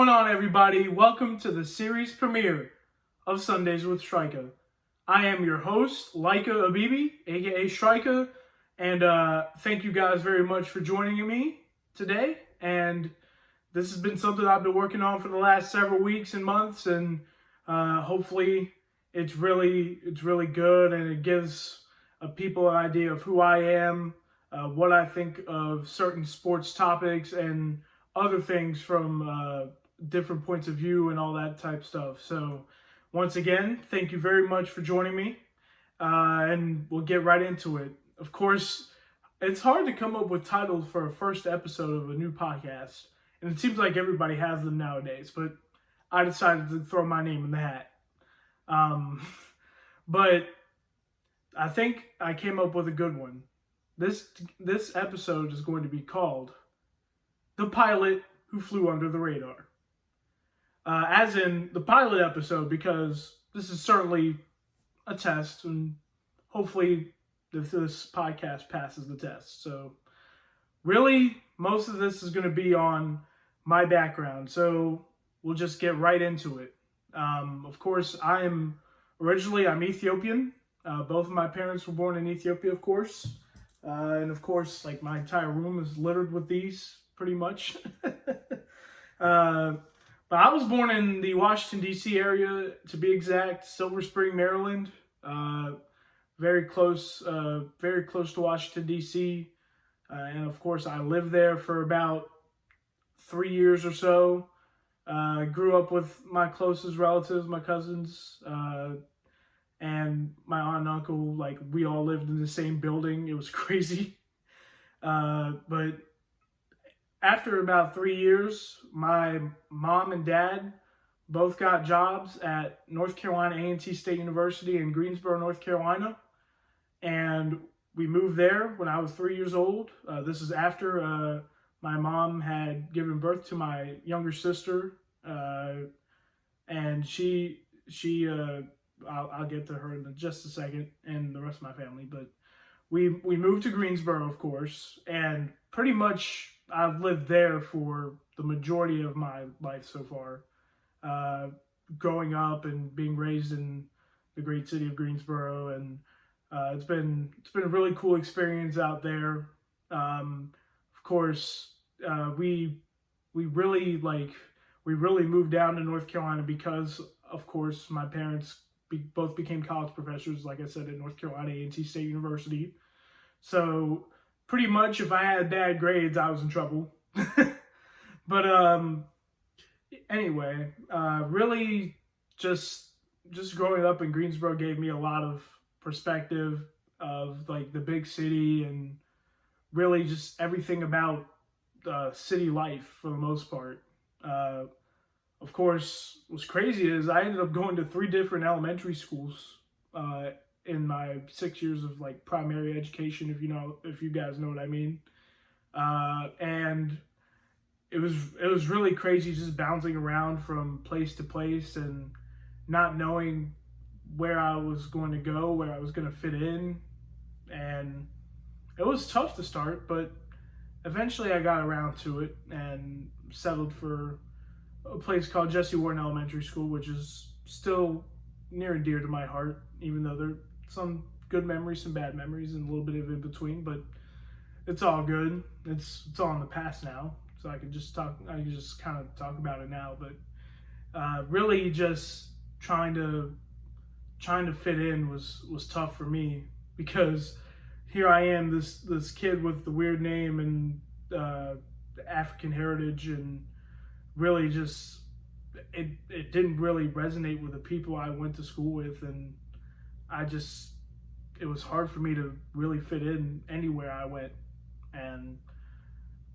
going on, everybody? Welcome to the series premiere of Sundays with Strika. I am your host, Laika Abibi, aka Strika, and thank you guys very much for joining me today. And this has been something I've been working on for the last several weeks and months, and hopefully it's really good, and it gives people an idea of who I am, what I think of certain sports topics, and other things from different points of view and all that type stuff. So once again, thank you very much for joining me, and we'll get right into it. Of course, it's hard to come up with titles for a first episode of a new podcast, and it seems like everybody has them nowadays, but I decided to throw my name in the hat. But I think I came up with a good one. This episode is going to be called The Pilot Who Flew Under the Radar. As in the pilot episode, because this is certainly a test, and hopefully this podcast passes the test. So really, most of this is going to be on my background, so we'll just get right into it. Of course, I'm Ethiopian. Both of my parents were born in Ethiopia, of course. And of course, like, my entire room is littered with these, pretty much. But I was born in the Washington, D.C. area, to be exact, Silver Spring, Maryland. Very close to Washington, D.C. And of course, I lived there for about 3 years or so. Grew up with my closest relatives, my cousins, and my aunt and uncle. Like, we all lived in the same building. It was crazy. But after about 3 years, my mom and dad both got jobs at North Carolina A&T State University in Greensboro, North Carolina. And we moved there when I was 3 years old. This is after my mom had given birth to my younger sister. And I'll get to her in just a second, and the rest of my family. But we moved to Greensboro, of course, and pretty much I've lived there for the majority of my life so far. Growing up and being raised in the great city of Greensboro, and it's been a really cool experience out there. Of course, we really moved down to North Carolina because, of course, my parents both became college professors, like I said, at North Carolina A&T State University. So pretty much, if I had bad grades, I was in trouble. But anyway, really just growing up in Greensboro gave me a lot of perspective of, like, the big city, and really just everything about city life for the most part. Of course, what's crazy is I ended up going to 3 different elementary schools in my 6 years of, like, primary education, if you guys know what I mean. And it was really crazy just bouncing around from place to place and not knowing where I was going to go, where I was going to fit in. And it was tough to start, but eventually I got around to it and settled for a place called Jesse Warren Elementary School, which is still near and dear to my heart, even though there are some good memories, some bad memories, and a little bit of in between. But it's all good. It's all in the past now, so I can just kind of talk about it now. But really, just trying to fit in was tough for me, because here I am, this kid with the weird name and the African heritage, and really just it didn't really resonate with the people I went to school with, and it was hard for me to really fit in anywhere I went.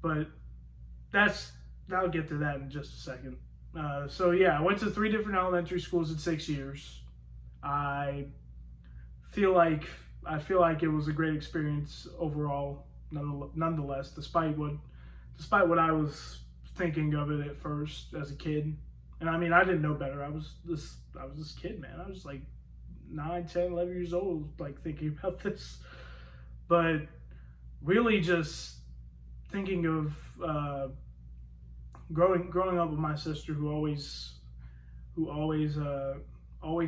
But I'll get to that in just a second. So yeah, I went to 3 different elementary schools in 6 years. I feel like it was a great experience overall, nonetheless, despite what I was thinking of it at first as a kid. And I mean, I didn't know better. I was this kid, man. I was like 9, 10, 11 years old, like, thinking about this. But really just thinking of growing up with my sister, who always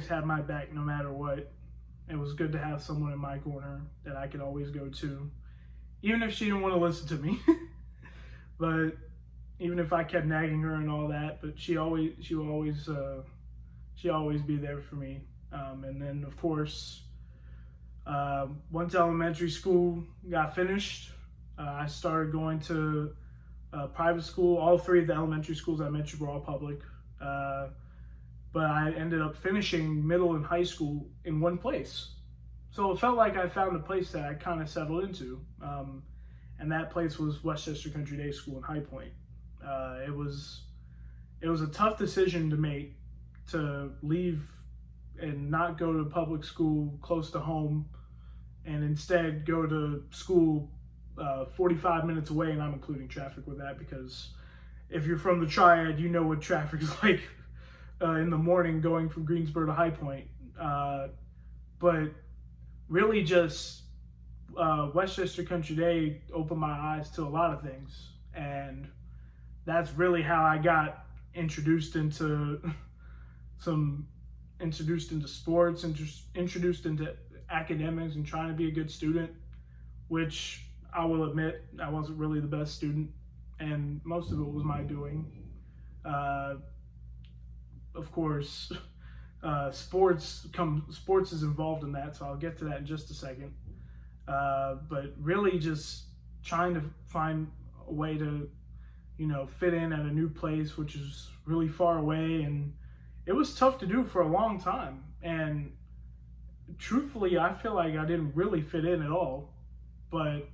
had my back no matter what. It was good to have someone in my corner that I could always go to, even if she didn't want to listen to me. But even if I kept nagging her and all that, but she would always be there for me. And then of course, once elementary school got finished, I started going to private school. All three of the elementary schools I mentioned were all public. But I ended up finishing middle and high school in one place. So it felt like I found a place that I kind of settled into. And that place was Westchester Country Day School in High Point. It was a tough decision to make, to leave and not go to public school close to home and instead go to school 45 minutes away, and I'm including traffic with that because if you're from the Triad, you know what traffic is like in the morning going from Greensboro to High Point. But really just Westchester Country Day opened my eyes to a lot of things, and that's really how I got introduced into sports, introduced into academics and trying to be a good student, which I will admit I wasn't really the best student, and most of it was my doing. Of course, sports is involved in that, so I'll get to that in just a second. But really just trying to find a way to, fit in at a new place, which is really far away. And it was tough to do for a long time. And truthfully, I feel like I didn't really fit in at all. But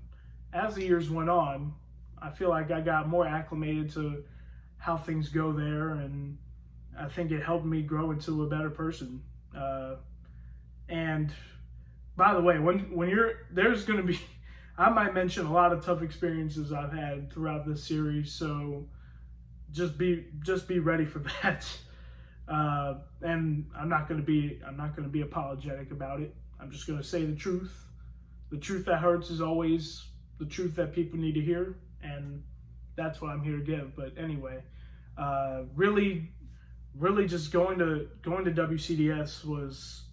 as the years went on, I feel like I got more acclimated to how things go there. And I think it helped me grow into a better person. And by the way, there's going to be, I might mention a lot of tough experiences I've had throughout this series, so just be ready for that. And I'm not going to be apologetic about it. I'm just going to say the truth. The truth that hurts is always the truth that people need to hear, and that's what I'm here to give. But anyway, really just going to WCDS was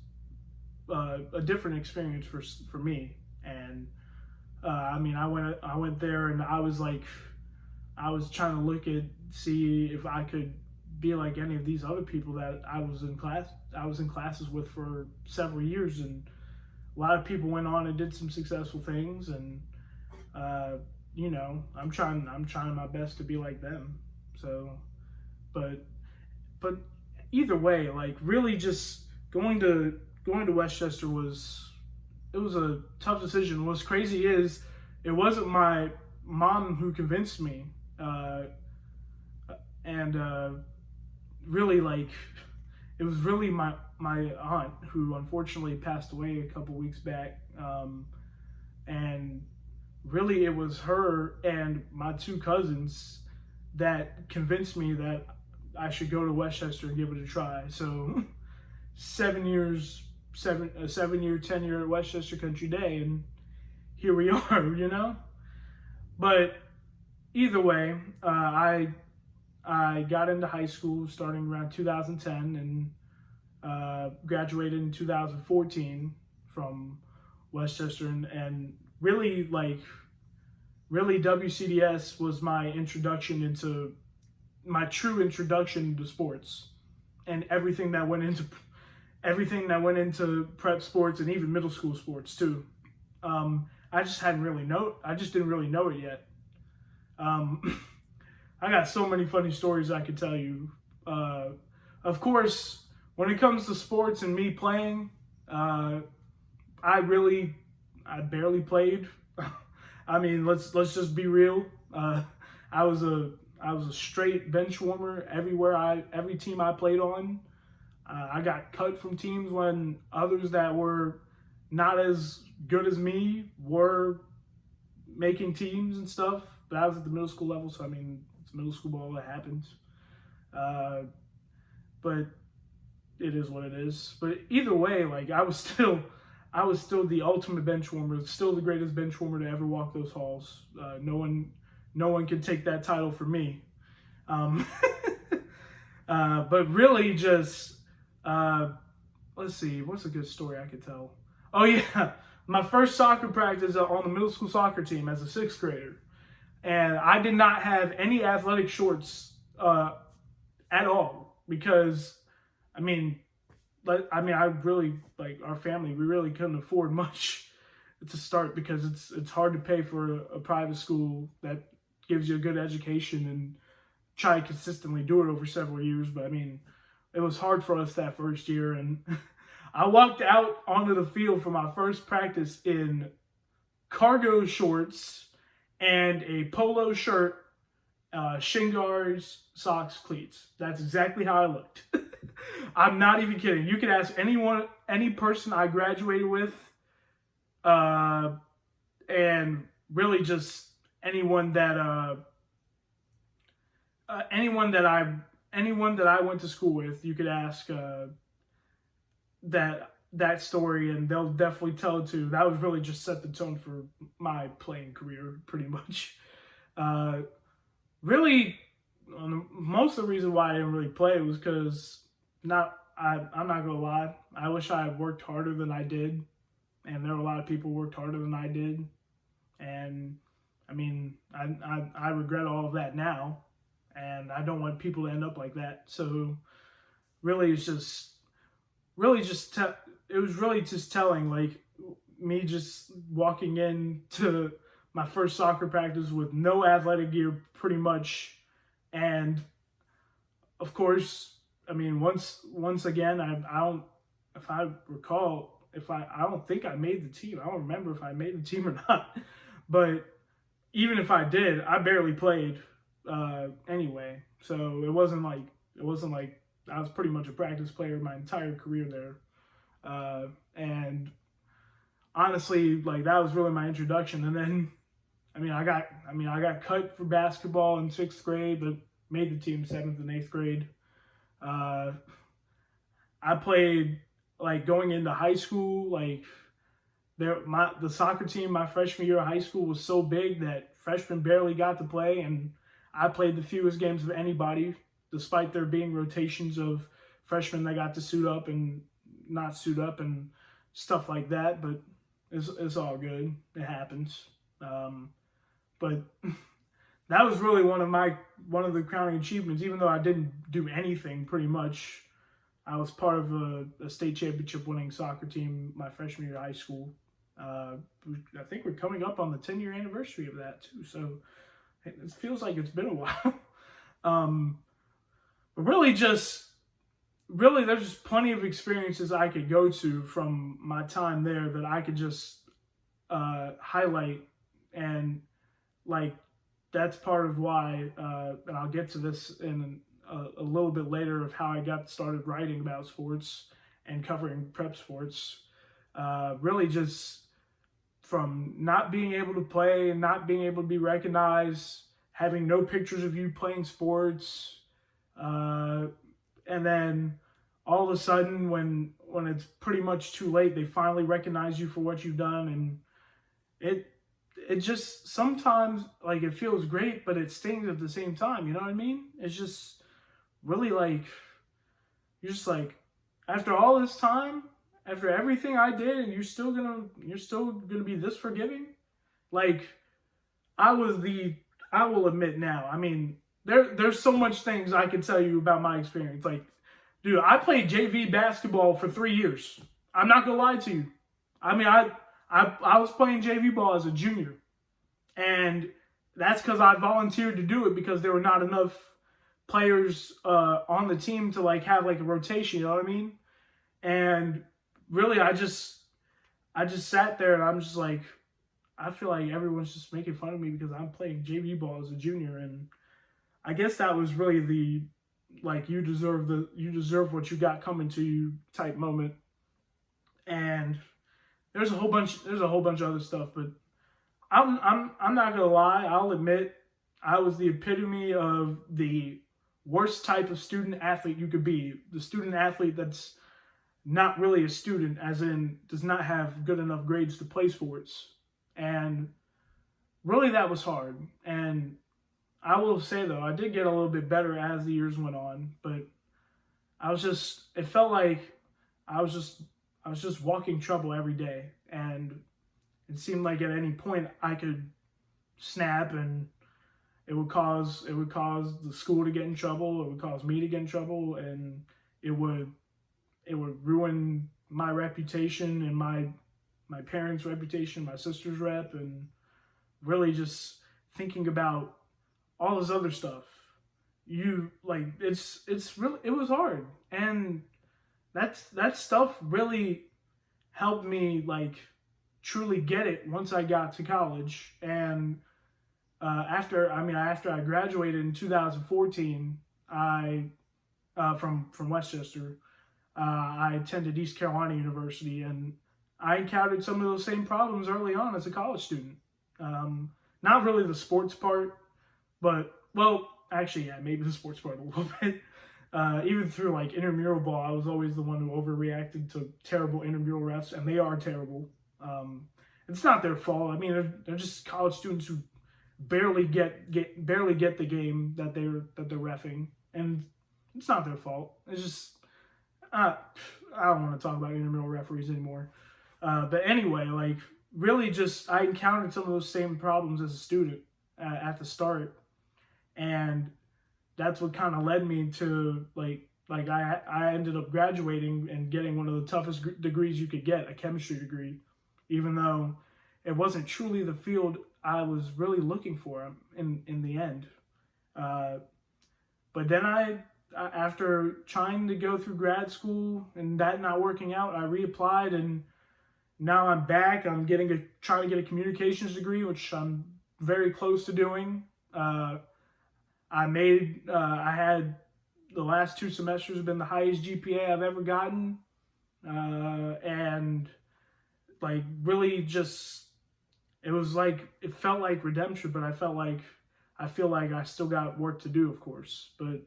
a different experience for me. And I went there and I was trying to see if I could be like any of these other people that I was in classes with for several years, and a lot of people went on and did some successful things, and I'm trying my best to be like them. So but either way, really just going to Westchester was a tough decision. What's crazy is it wasn't my mom who convinced me, and really it was really my aunt, who unfortunately passed away a couple weeks back, and really it was her and my two cousins that convinced me that I should go to Westchester and give it a try. So 7-year tenure at Westchester Country Day, and here we are, But either way, I got into high school starting around 2010 and graduated in 2014 from Westchester, and really WCDS was my true introduction to sports and everything that went into prep sports and even middle school sports too. I just didn't really know it yet. I got so many funny stories I could tell you. Of course, when it comes to sports and me playing, I barely played. I mean, let's just be real. I was a straight bench warmer every team I played on. I got cut from teams when others that were not as good as me were making teams and stuff. But I was at the middle school level, so it's middle school ball, that happens. But it is what it is. But either way, I was still the ultimate bench warmer, still the greatest bench warmer to ever walk those halls. No one can take that title from me. Um, but really just, uh, let's see, what's a good story I could tell? Oh yeah, my first soccer practice on the middle school soccer team as a sixth grader. And I did not have any athletic shorts at all because, I mean, I really, like, our family, we really couldn't afford much to start because it's hard to pay for a private school that gives you a good education and try to consistently do it over several years. But I mean, it was hard for us that first year, and I walked out onto the field for my first practice in cargo shorts and a polo shirt, shin guards, socks, cleats. That's exactly how I looked. I'm not even kidding. You could ask any person I graduated with, and really just anyone that anyone that I went to school with. You could ask that story, and they'll definitely tell it too. That was really just set the tone for my playing career, pretty much. Really, most of the reason why I didn't really play was because I'm not gonna lie. I wish I had worked harder than I did, and there were a lot of people who worked harder than I did, and I mean, I regret all of that now, and I don't want people to end up like that. So, really, it's just it was really just telling, like, me just walking into my first soccer practice with no athletic gear, pretty much, and of course, I mean, once again, I don't, if I recall, I don't think I made the team. I don't remember if I made the team or not. But even if I did, I barely played anyway. So it wasn't like I was pretty much a practice player my entire career there. And honestly, like, that was really my introduction. And then, I got cut for basketball in sixth grade, but made the team seventh and eighth grade. I played, like, going into high school, like, the soccer team my freshman year of high school was so big that freshmen barely got to play, and I played the fewest games of anybody, despite there being rotations of freshmen that got to suit up and not suit up and stuff like that. But it's all good. It happens. But that was really one of the crowning achievements. Even though I didn't do anything, pretty much, I was part of a state championship winning soccer team my freshman year of high school. I think we're coming up on the 10-year anniversary of that too. So it feels like it's been a while. But really, there's just plenty of experiences I could go to from my time there that I could just highlight, and, like, that's part of why, and I'll get to this in a little bit later, of how I got started writing about sports and covering prep sports. Really just from not being able to play and not being able to be recognized, having no pictures of you playing sports, and then all of a sudden, when it's pretty much too late, they finally recognize you for what you've done, and it just sometimes, like, it feels great, but it stings at the same time. You know what I mean? It's just really, like, you're just like, after all this time, after everything I did, and you're still gonna be this forgiving. Like, I will admit now, I mean, there's so much things I could tell you about my experience. Like, dude, I played JV basketball for 3 years. I'm not gonna lie to you. I mean, I was playing JV ball as a junior, and that's because I volunteered to do it because there were not enough players on the team to, like, have, like, a rotation. You know what I mean? And really, I just sat there, and I'm just like, I feel like everyone's just making fun of me because I'm playing JV ball as a junior, and I guess that was really the, like, you deserve what you got coming to you type moment. And there's a whole bunch of other stuff, but I'm not gonna lie, I'll admit I was the epitome of the worst type of student athlete you could be. The student athlete that's not really a student, as in does not have good enough grades to play sports. And really, that was hard. And I will say though, I did get a little bit better as the years went on, but it felt like I was just, I was just walking trouble every day, and it seemed like at any point I could snap, and it would cause the school to get in trouble. It would cause me to get in trouble, and it would it would ruin my reputation and my parents' reputation, my sister's rep, and really just thinking about all this other stuff. You like it's really, it was hard, and that stuff really helped me like truly get it once I got to college. And after I graduated in 2014, I from Westchester, I attended East Carolina University, and I encountered some of those same problems early on as a college student. Not really the sports part, but well, actually, yeah, maybe the sports part a little bit. Even through like intramural ball, I was always the one who overreacted to terrible intramural refs, and they are terrible. It's not their fault. I mean, they're just college students who barely get the game that they're reffing, and it's not their fault. It's just I don't want to talk about intramural referees anymore. But anyway, like really, just I encountered some of those same problems as a student at the start, and that's what kind of led me to I ended up graduating and getting one of the toughest degrees you could get, a chemistry degree, even though it wasn't truly the field I was really looking for in the end. But then after trying to go through grad school and that not working out, I reapplied, and now I'm back. I'm trying to get a communications degree, which I'm very close to doing. I had the last 2 semesters have been the highest GPA I've ever gotten, and like really just it felt like redemption, but I feel like I still got work to do, of course. But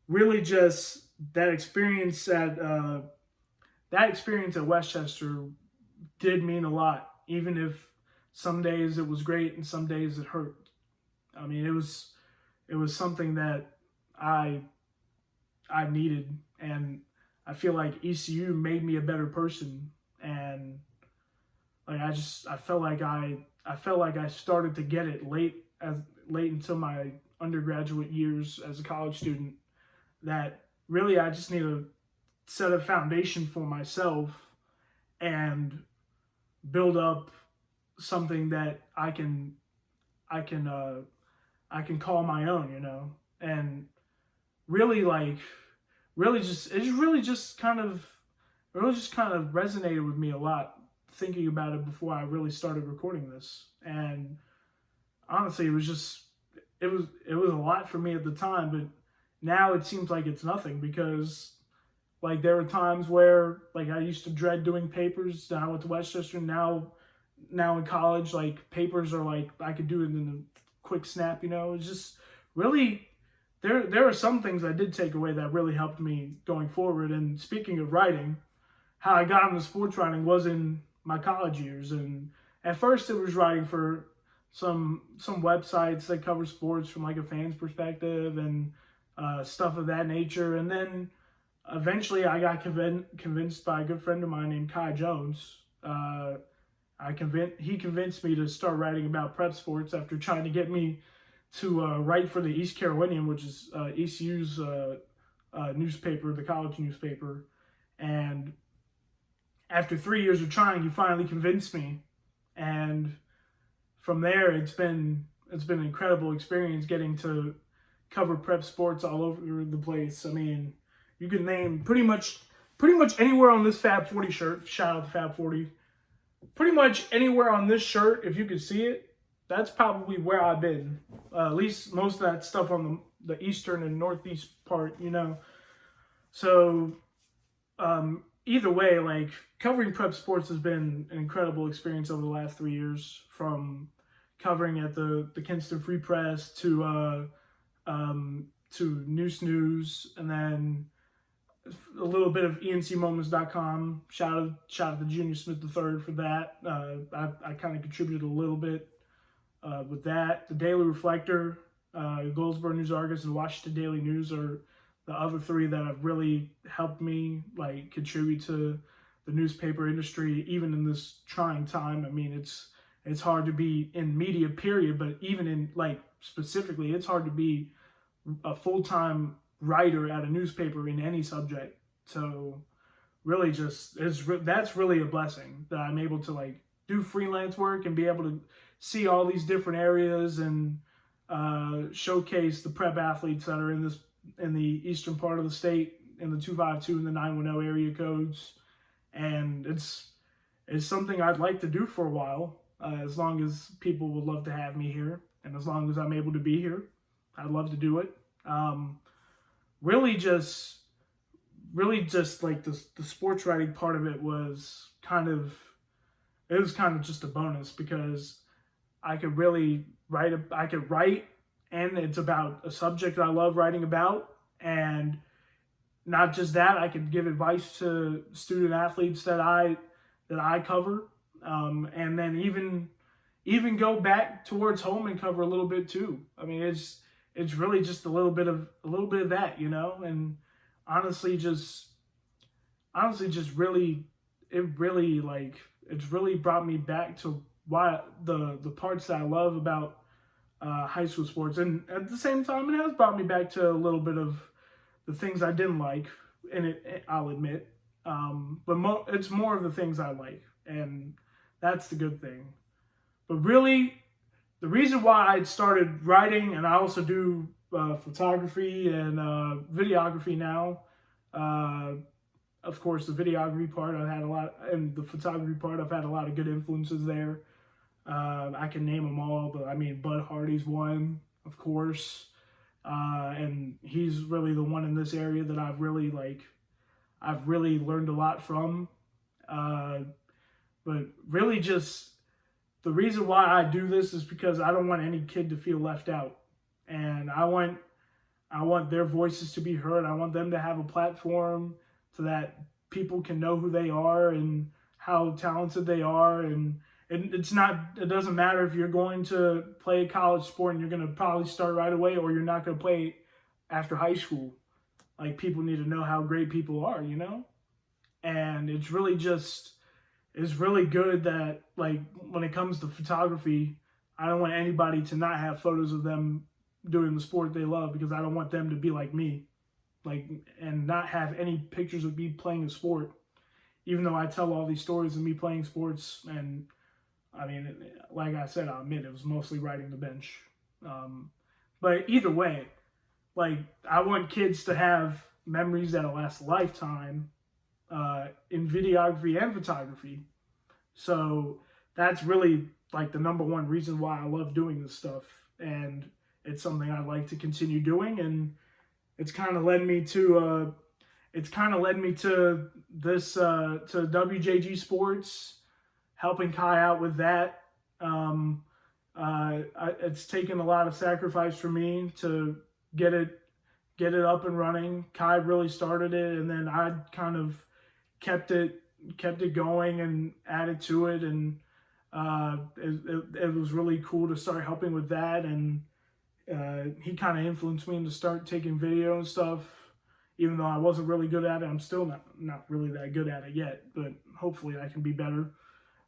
really, just that experience at Westchester did mean a lot, even if some days it was great and some days it hurt. I mean, it was something that I needed, and I feel like ECU made me a better person. And like I felt like I started to get it late into my undergraduate years as a college student, that really I just need to set a foundation for myself and build up something that I can call my own, and really just kind of resonated with me a lot, thinking about it before I really started recording this. And honestly, it was a lot for me at the time, but now it seems like it's nothing, because like there were times where like I used to dread doing papers. Then I went to Westchester. Now in college, like papers are like I could do it in a quick snap. It's just really there are some things I did take away that really helped me going forward. And speaking of writing, how I got into sports writing was in my college years. And at first it was writing for some websites that cover sports from like a fan's perspective and stuff of that nature. And then eventually I got convinced by a good friend of mine named Kai Jones. He convinced me to start writing about prep sports after trying to get me to write for the East Carolinian, which is ECU's newspaper, the college newspaper. And after 3 years of trying, he finally convinced me. And from there, it's been an incredible experience getting to cover prep sports all over the place. I mean, you can name pretty much anywhere on this Fab 40 shirt. Shout out to Fab 40. Pretty much anywhere on this shirt, if you could see it, that's probably where I've been. At least most of that stuff on the eastern and northeast part, So, either way, like covering prep sports has been an incredible experience over the last 3 years. From covering at the Kinston Free Press to Noose News, and then a little bit of ENCMoments.com. Shout out to Junior Smith III for that. I kind of contributed a little bit with that. The Daily Reflector, Goldsboro News Argus, and Washington Daily News are the other three that have really helped me like contribute to the newspaper industry, even in this trying time. I mean, it's hard to be in media, period, but even in like specifically, it's hard to be a full-time writer at a newspaper in any subject. So really that's really a blessing that I'm able to like do freelance work and be able to see all these different areas and showcase the prep athletes that are in the eastern part of the state, in the 252 and the 910 area codes. And it's something I'd like to do for a while, as long as people would love to have me here, and as long as I'm able to be here, I'd love to do it. Really just like the sports writing part of it was kind of just a bonus, because I could really write, and it's about a subject I love writing about. And not just that, I could give advice to student athletes that I cover, and then even go back towards home and cover a little bit too. I mean, it's really just a little bit of that, you know. And honestly, really, it's really brought me back to why the parts that I love about high school sports, and at the same time, it has brought me back to a little bit of the things I didn't like, and I'll admit, but it's more of the things I like, and that's the good thing. But really, the reason why I started writing, and I also do photography and videography now. Of course, the videography part I've had a lot, and the photography part I've had a lot of good influences there. I can name them all, but I mean, Bud Hardy's one, of course, and he's really the one in this area that I've really learned a lot from. But really, just the reason why I do this is because I don't want any kid to feel left out, and I want their voices to be heard. I want them to have a platform so that people can know who they are and how talented they are. And it doesn't matter if you're going to play a college sport and you're going to probably start right away, or you're not going to play after high school. Like, people need to know how great people are, you know? And it's really good that, like, when it comes to photography, I don't want anybody to not have photos of them doing the sport they love, because I don't want them to be like me, and not have any pictures of me playing a sport, even though I tell all these stories of me playing sports. And I mean, like I said, I'll admit it was mostly riding the bench. But either way, like, I want kids to have memories that'll last a lifetime, in videography and photography. So that's really like the number one reason why I love doing this stuff. And it's something I'd like to continue doing. And it's kind of led me to this, to WJG Sports, helping Kai out with that. It's taken a lot of sacrifice for me to get it up and running. Kai really started it, and then I kind of kept it going and added to it. And it was really cool to start helping with that. And he kind of influenced me to start taking video and stuff, even though I wasn't really good at it. I'm still not really that good at it yet, but hopefully I can be better.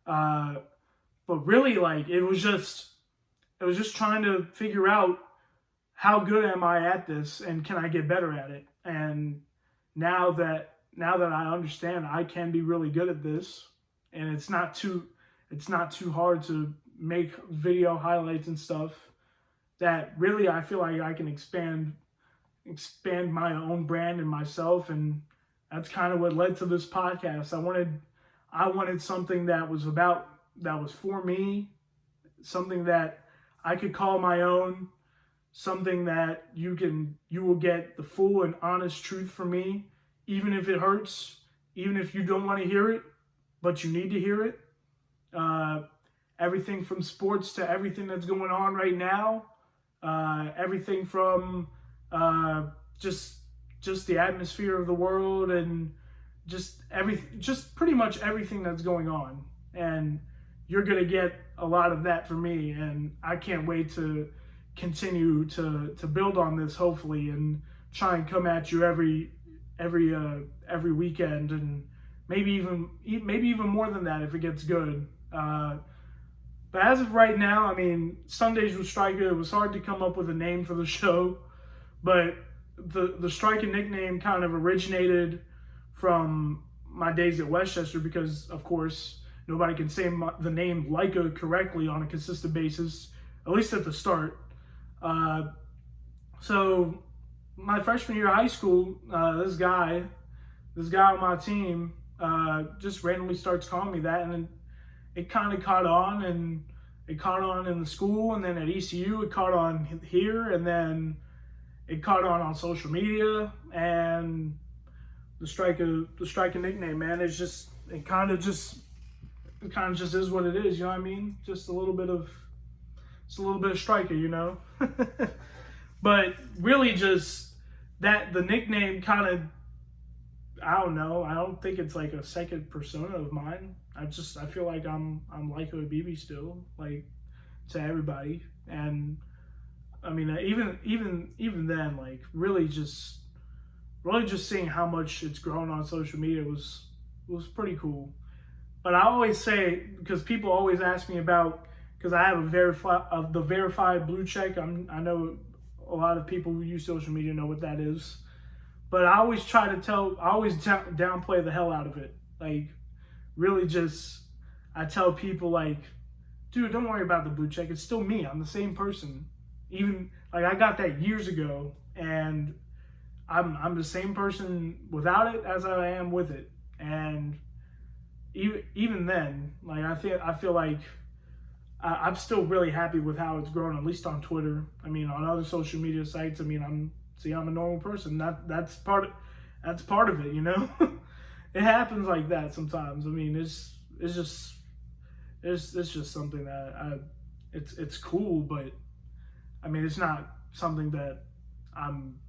But really, like, it was just trying to figure out, how good am I at this, and can I get better at it? And now that I understand I can be really good at this, and it's not too hard to make video highlights and stuff, that really I feel like I can expand my own brand and myself. And that's kind of what led to this podcast. I wanted something that was for me, something that I could call my own, something that you will get the full and honest truth from me, even if it hurts, even if you don't want to hear it, but you need to hear it. Everything from sports to everything that's going on right now. Everything from just the atmosphere of the world, and just pretty much everything that's going on. And you're gonna get a lot of that from me, and I can't wait to continue to build on this, hopefully, and try and come at you every weekend, and maybe even more than that if it gets good. But as of right now, I mean, Sundays with Striker, it was hard to come up with a name for the show, but the Striker nickname kind of originated from my days at Westchester because, of course, nobody can say the name Leica correctly on a consistent basis, at least at the start. So my freshman year of high school, this guy on my team just randomly starts calling me that, and then it kind of caught on, and it caught on in the school, and then at ECU it caught on here, and then it caught on social media, and the striker nickname, man, it's just it kind of just is what it is, you know what I mean? Just a little bit of Striker, you know. But really, just that the nickname kind of, I don't know. I don't think it's like a second persona of mine. I feel like I'm Leica Habibi still, like, to everybody. And I mean, even then, like, really just seeing how much it's grown on social media was pretty cool. But I always say, because people always ask me about, because I have the verified blue check. I know a lot of people who use social media know what that is. But I always downplay the hell out of it. Like, really just, I tell people, like, dude, don't worry about the blue check. It's still me. I'm the same person. Even, like, I got that years ago, and I'm the same person without it as I am with it. And even then, like, I feel like I'm still really happy with how it's grown, at least on Twitter. I mean, on other social media sites, I mean, I'm a normal person. That's part of it, you know. It happens like that sometimes. I mean, it's just something that it's cool, but I mean, it's not something that I'm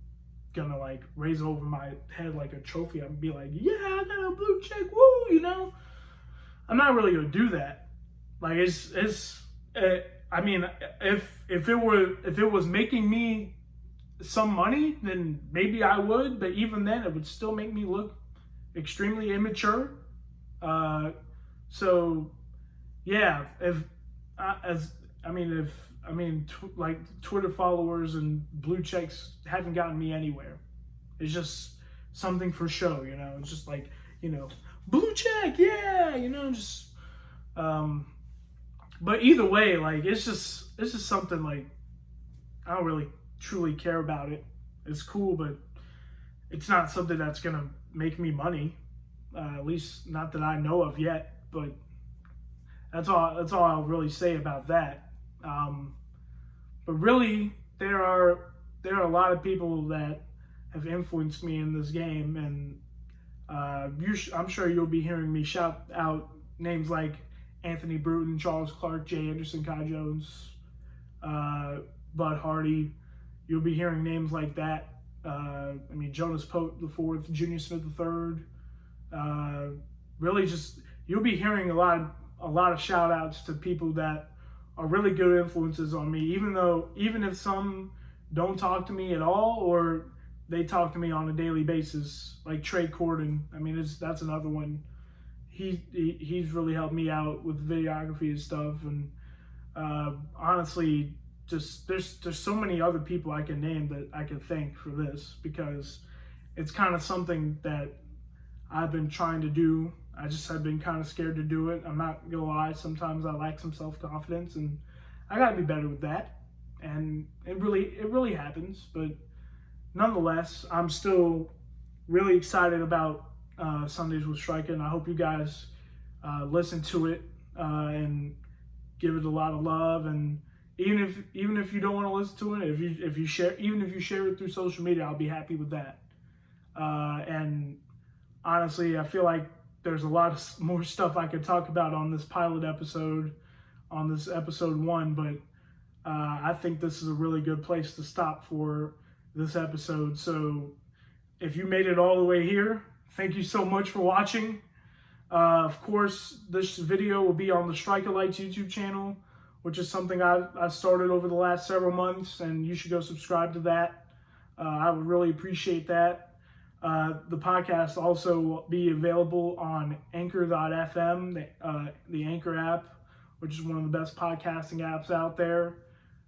gonna like raise over my head like a trophy. I'm be like, yeah, I got a blue check, woo, you know. I'm not really gonna do that. Like, I mean, if it was making me some money, then maybe I would, but even then it would still make me look extremely immature. So yeah, like, Twitter followers and blue checks haven't gotten me anywhere. It's just something for show, you know. It's just like, you know, blue check, yeah, you know, just but either way, like, it's just something, like, I don't really truly care about it. It's cool, but it's not something that's gonna make me money, at least not that I know of yet. But that's all I'll really say about that. But really, there are a lot of people that have influenced me in this game, and I'm sure you'll be hearing me shout out names like Anthony Bruton, Charles Clark, Jay Anderson, Kai Jones, Bud Hardy. You'll be hearing names like that. I mean, Jonas Pope IV, Junior Smith III. Really, just, you'll be hearing a lot of shout outs to people that are really good influences on me, even if some don't talk to me at all, or they talk to me on a daily basis, like Trey Corden. I mean, that's another one. He's really helped me out with videography and stuff, and honestly, just there's so many other people I can name that I can thank for this, because it's kind of something that I've been trying to do. I just have been kind of scared to do it. I'm not gonna lie, sometimes I lack some self-confidence, and I gotta be better with that. And it really happens, but nonetheless, I'm still really excited about Sundays with Striker, and I hope you guys listen to it and give it a lot of love. And even if you don't want to listen to it, if you share it through social media, I'll be happy with that. And honestly, I feel like there's a lot more stuff I could talk about on this pilot episode, on this episode 1, but I think this is a really good place to stop for this episode. So if you made it all the way here, thank you so much for watching. Of course, this video will be on the STRIKA'LITES YouTube channel, which is something I started over the last several months, and you should go subscribe to that. I would really appreciate that. The podcast also will be available on Anchor.fm, the Anchor app, which is one of the best podcasting apps out there.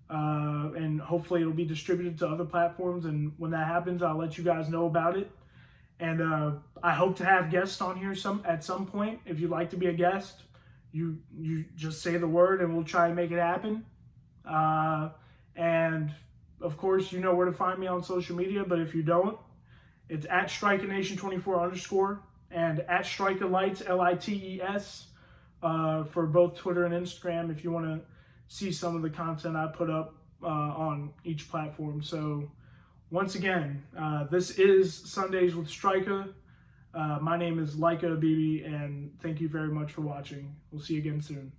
And hopefully it'll be distributed to other platforms. And when that happens, I'll let you guys know about it. And I hope to have guests on here at some point. If you'd like to be a guest, you just say the word and we'll try and make it happen. And of course, you know where to find me on social media, but if you don't, it's at STRIKANation24_ and at STRIKA'LITES, LITES, for both Twitter and Instagram if you want to see some of the content I put up on each platform. So once again, this is Sundays with Strika. My name is Laika Abibi, and thank you very much for watching. We'll see you again soon.